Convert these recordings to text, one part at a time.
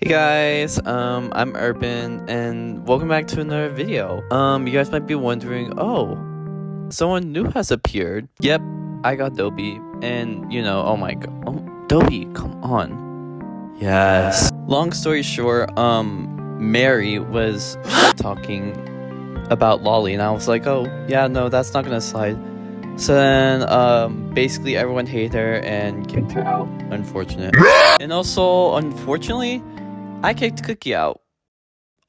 Hey guys, I'm Urban and welcome back to another video. You guys might be wondering, oh, someone new has appeared. Yep, I got Dobie, and oh my god, Dobie, come on. Yes. Long story short, Mary was talking about Lolly, and I was like, oh, yeah, no, that's not gonna slide. So then, basically everyone hated her and kicked her out. Unfortunate. And also, unfortunately, I kicked Cookie out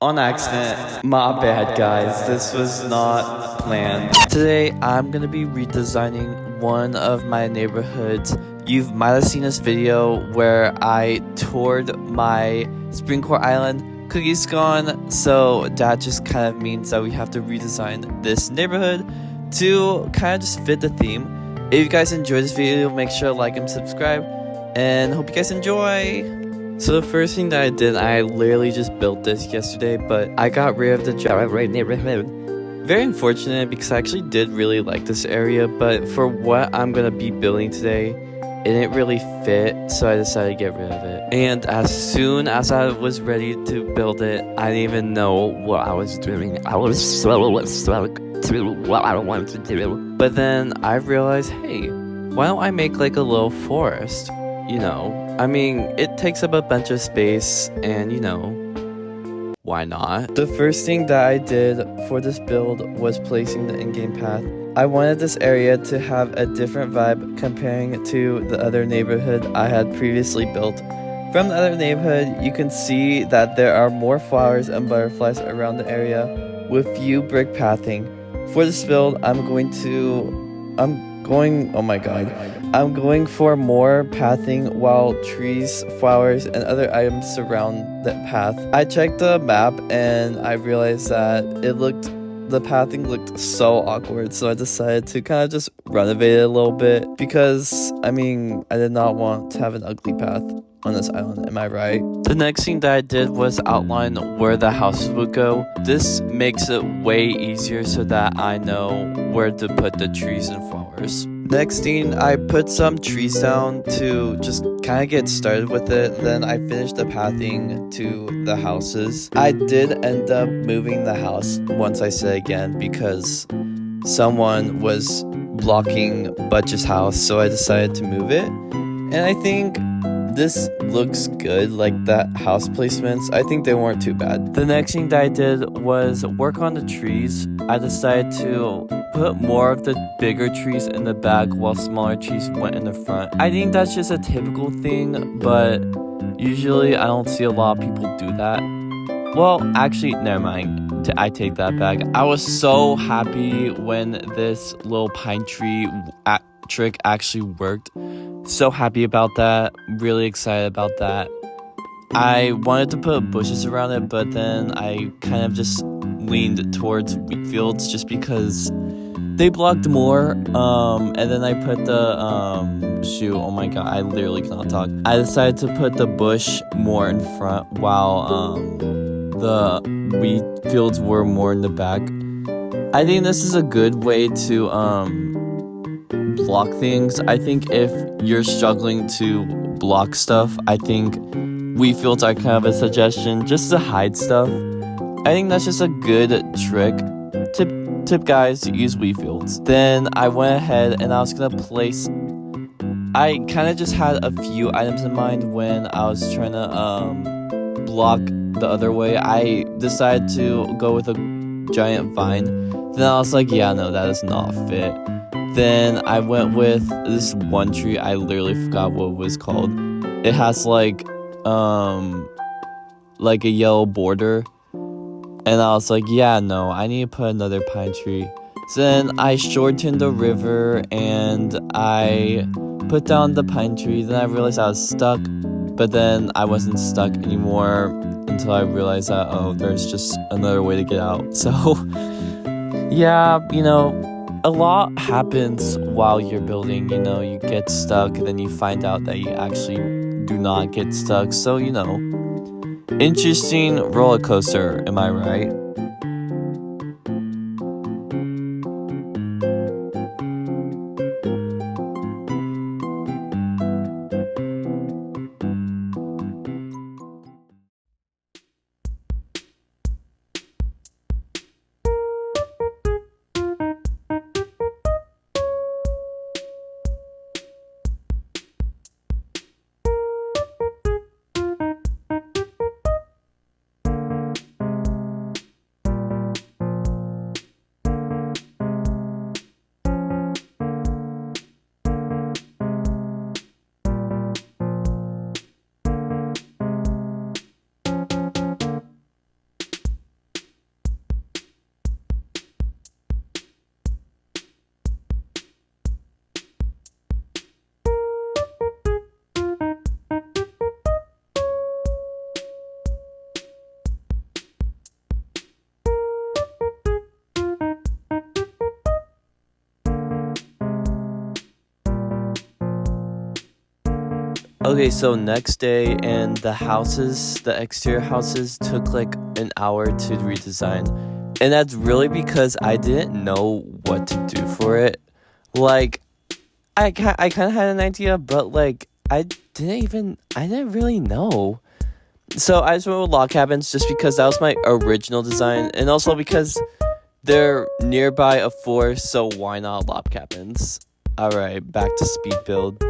on accident. My bad, guys. This was not planned. Today, I'm gonna be redesigning one of my neighborhoods. You might have seen this video where I toured my Springcore island. Cookie's gone, so that just kind of means that we have to redesign this neighborhood to kind of just fit the theme. If you guys enjoyed this video, make sure to like and subscribe, and hope you guys enjoy. So the first thing that I did, I literally just built this yesterday, but I got rid of the driveway neighborhood. Very unfortunate because I actually did really like this area, but for what I'm gonna be building today, it didn't really fit, so I decided to get rid of it. And as soon as I was ready to build it, I didn't even know what I was doing. I was so stuck to what I wanted to do. But then I realized, hey, why don't I make like a little forest? I mean, it takes up a bunch of space, and why not? The first thing that I did for this build was placing the in-game path. I wanted this area to have a different vibe comparing it to the other neighborhood I had previously built. From the other neighborhood, you can see that there are more flowers and butterflies around the area with few brick pathing. For this build, I'm going for more pathing while trees, flowers, and other items surround the path. I checked the map and I realized that the pathing looked so awkward, so I decided to kind of just renovate it a little bit because, I mean, I did not want to have an ugly path on this island, am I right? The next thing that I did was outline where the houses would go. This makes it way easier so that I know where to put the trees and flowers. Next thing, I put some trees down to just kind of get started with it. Then I finished the pathing to the houses. I did end up moving the house once I said again because someone was blocking Butch's house, so I decided to move it. And I think this looks good, like that house placements. I think they weren't too bad. The next thing that I did was work on the trees. I decided to put more of the bigger trees in the back while smaller trees went in the front. I think that's just a typical thing, but usually I don't see a lot of people do that. Well, actually, never mind. I take that back. I was so happy when this little pine tree trick actually worked. So happy about that, really excited about that. I wanted to put bushes around it, but then I kind of just leaned towards wheat fields just because they blocked more. And then I put the oh my god, I literally cannot talk. I decided to put the bush more in front while the wheat fields were more in the back. I think this is a good way to block things. I think if you're struggling to block stuff, I think wheat fields are kind of a suggestion just to hide stuff. I think that's just a good trick. Tip guys, to use wheat fields. Then I went ahead and I was gonna place, I kind of just had a few items in mind when I was trying to block the other way. I decided to go with a giant vine. Then I was like, yeah, no, that does not fit. Then I went with this one tree. I literally forgot what it was called. It has like a yellow border. And I was like, yeah, no, I need to put another pine tree. So then I shortened the river and I put down the pine tree. Then I realized I was stuck. But then I wasn't stuck anymore until I realized that, oh, there's just another way to get out. So, yeah, a lot happens while you're building. You get stuck, then you find out that you actually do not get stuck. So, interesting roller coaster, am I right? Okay, so next day, and the exterior houses took like an hour to redesign. And that's really because I didn't know what to do for it. Like, I kind of had an idea, but like, I didn't really know. So I just went with log cabins just because that was my original design, and also because they're nearby a forest, so why not log cabins? Alright, back to speed build.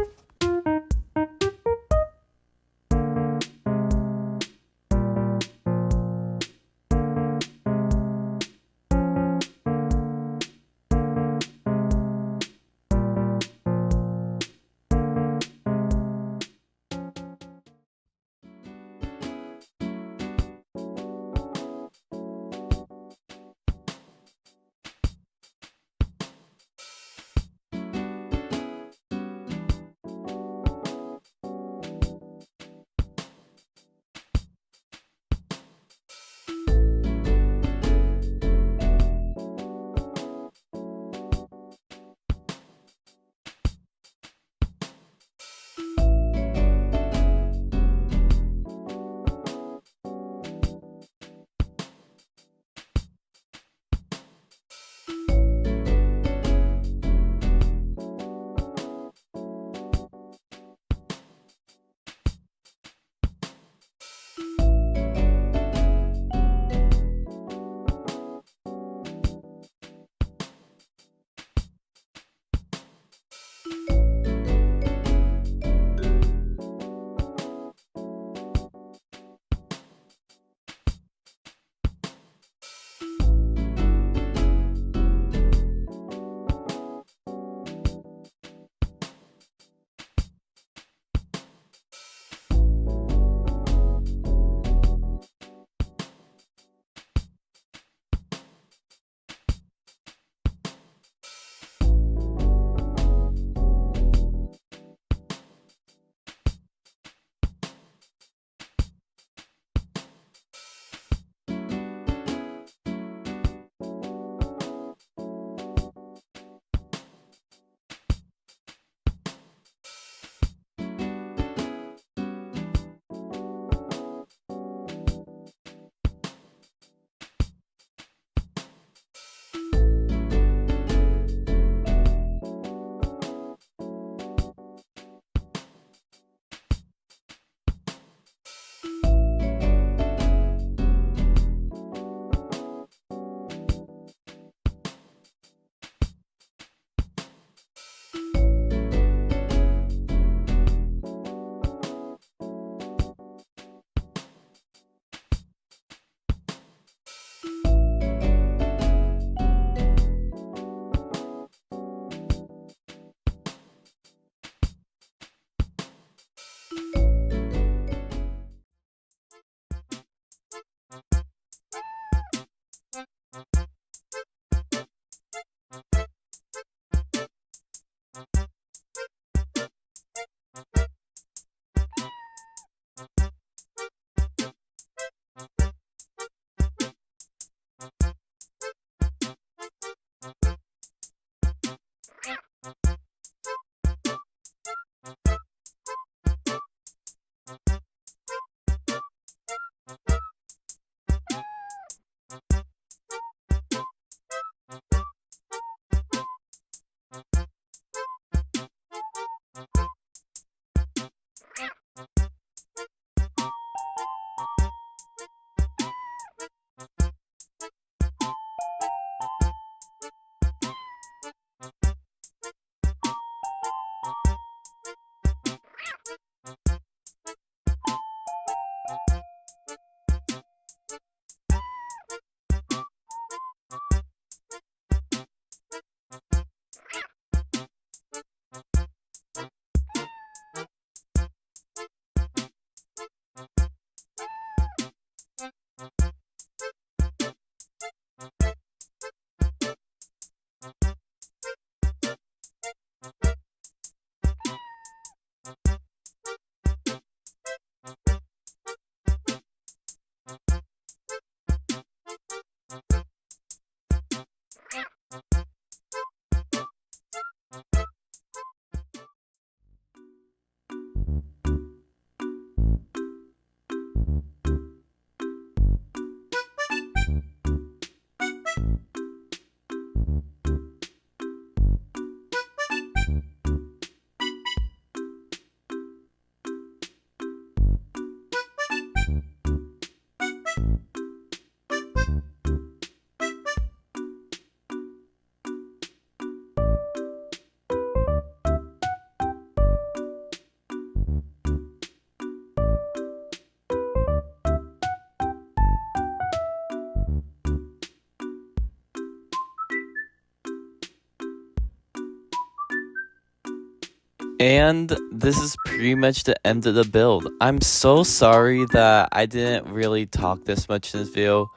And this is pretty much the end of the build. I'm so sorry that I didn't really talk this much in this video.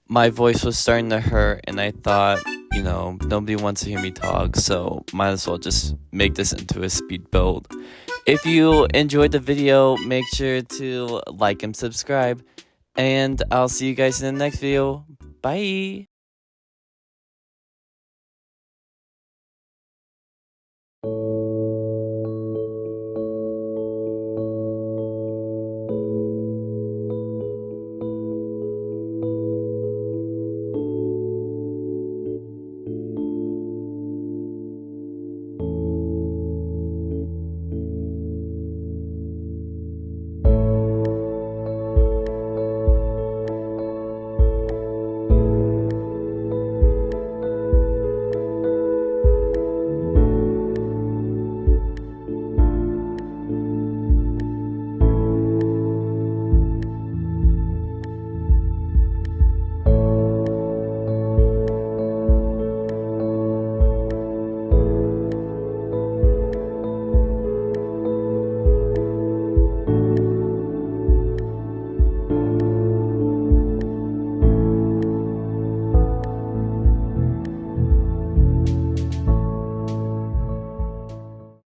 My voice was starting to hurt and I thought, nobody wants to hear me talk, so might as well just make this into a speed build. If you enjoyed the video, make sure to like and subscribe, and I'll see you guys in the next video. Bye!